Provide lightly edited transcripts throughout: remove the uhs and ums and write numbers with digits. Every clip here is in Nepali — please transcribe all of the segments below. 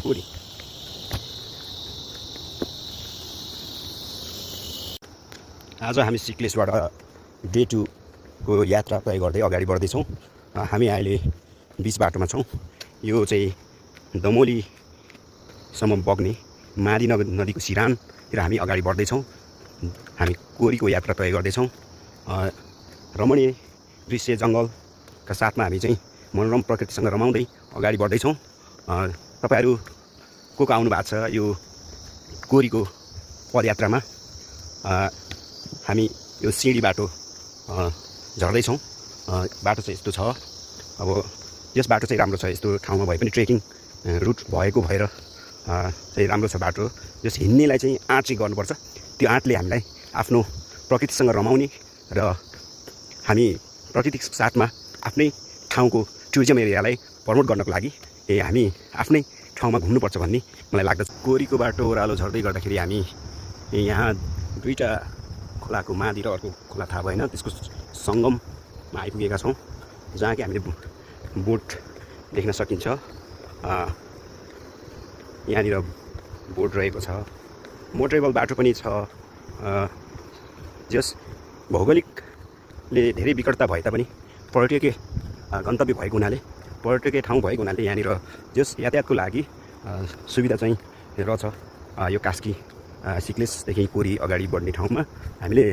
कोरी आज हामी सिक्लेसबाट डे 2 को यात्रा तय गर्दै अगाडि बढ्दैछौँ। हामी अहिले बीच बाटोमा छौँ। यो चाहिँ दमोलीसम्म बग्ने मादी नदीको सिरानतिर हामी अगाडि बढ्दैछौँ। हामी कोरीको यात्रा तय गर्दैछौँ। रमणीय दृश्य जङ्गलका साथमा हामी चाहिँ मनोरम प्रकृतिसँग रमाउँदै अगाडि बढ्दैछौँ। तपाईहरु को आउनु भएको छ यो कोरीको पदयात्रामा? हामी यो सिँढी बाटो झर्दैछौँ। बाटो चाहिँ यस्तो छ। अब यस बाटो चाहिँ राम्रो छ। यस्तो ठाउँमा भए पनि ट्रेकिङ रुट भएको भएर चाहिँ राम्रो छ बाटो। जस हिँड्नेलाई चाहिँ आँट चाहिँ गर्नुपर्छ। त्यो आँटले हामीलाई आफ्नो प्रकृतिसँग रमाउने र हामी प्रकृतिको साथमा आफ्नै ठाउँको टुरिज्म एरियालाई प्रमोट गर्नको लागि हामी आफ्नै ठाउँमा घुम्नुपर्छ भन्ने मलाई लाग्दछ। कोरीको बाटो ओह्रालो झर्दै गर्दाखेरि हामी यहाँ दुईटा खोलाको मादी र अर्को खोला थाहा भएन त्यसको सङ्गममा आइपुगेका छौँ, जहाँ कि हामीले बोट देख्न सकिन्छ। यहाँनिर बोट रहेको छ। मोटरेबल बाटो पनि छ। जस भौगोलिकले धेरै विकटता भए तापनि पर्यटकीय गन्तव्य भएको हुनाले, पर्यटकीय ठाउँ भएको हुनाले यहाँनिर जस यातायातको लागि सुविधा चाहिँ रहेछ। यो कास्की सिक्लेसदेखि कोरी अगाडि बढ्ने ठाउँमा हामीले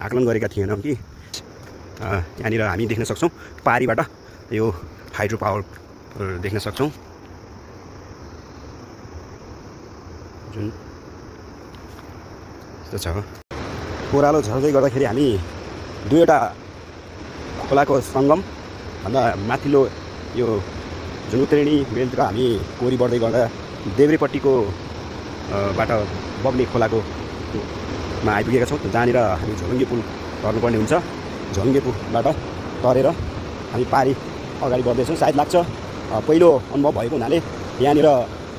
आकलन गरेका थिएनौँ कि यहाँनिर हामी देख्न सक्छौँ पारीबाट यो हाइड्रो पावर देख्न सक्छौँ, जुन यस्तो छ। ओह्रालो झर्दै गर्दाखेरि हामी दुईवटा खोलाको सङ्गम भन्दा माथिल्लो यो जुन उत्तरेणी बेल्टतिर हामी कोरी बढ्दै गर्दा देब्रेपट्टिको बाट बग्ने खोलाकोमा आइपुगेका छौँ, जहाँनिर हामी झोलुङ्गे पुल तर्नुपर्ने हुन्छ। झोलुङ्गे पुलबाट तरेर हामी पारी अगाडि बढ्दैछौँ। सायद लाग्छ पहिलो अनुभव भएको हुनाले यहाँनिर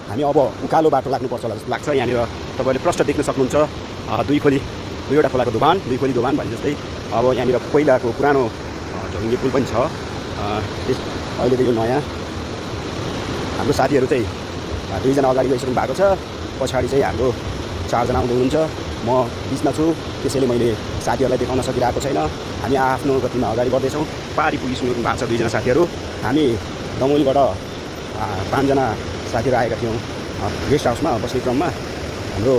हामी अब उकालो बाटो लाग्नुपर्छ होला जस्तो लाग्छ। यहाँनिर तपाईँले प्रष्ट देख्न सक्नुहुन्छ दुईवटा खोलाको दोभान, दुई खोली दोभान भने जस्तै। अब यहाँनिर पहिलाको पुरानो झोलुङ्गे पुल पनि छ। अहिले त यो नयाँ। हाम्रो साथीहरू चाहिँ दुईजना अगाडि गइसक्नु भएको छ। पछाडि चाहिँ हाम्रो 4 जना आउँदै हुनुहुन्छ। म बिचमा छु, त्यसैले मैले साथीहरूलाई देखाउन सकिरहेको छैन। हामी आफ्नो गतिमा अगाडि बढ्दैछौँ। पारी पुगिसक्नु भएको छ दुईजना साथीहरू। हामी दमोलीबाट 5 जना साथीहरू आएका थियौँ गेस्ट हाउसमा बस्ने क्रममा। हाम्रो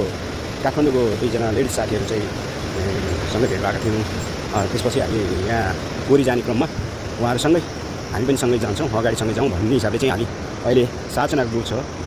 काठमाडौँको 2 जना लेडिज साथीहरू चाहिँ सँगै भेट भएका थियौँ। त्यसपछि हामी यहाँ कोरी जाने क्रममा उहाँहरूसँगै हामी पनि सँगै जान्छौँ, अगाडि सँगै जाउँ भन्ने हिसाबले चाहिँ हामी अहिले 7 जनाको ग्रुप छ।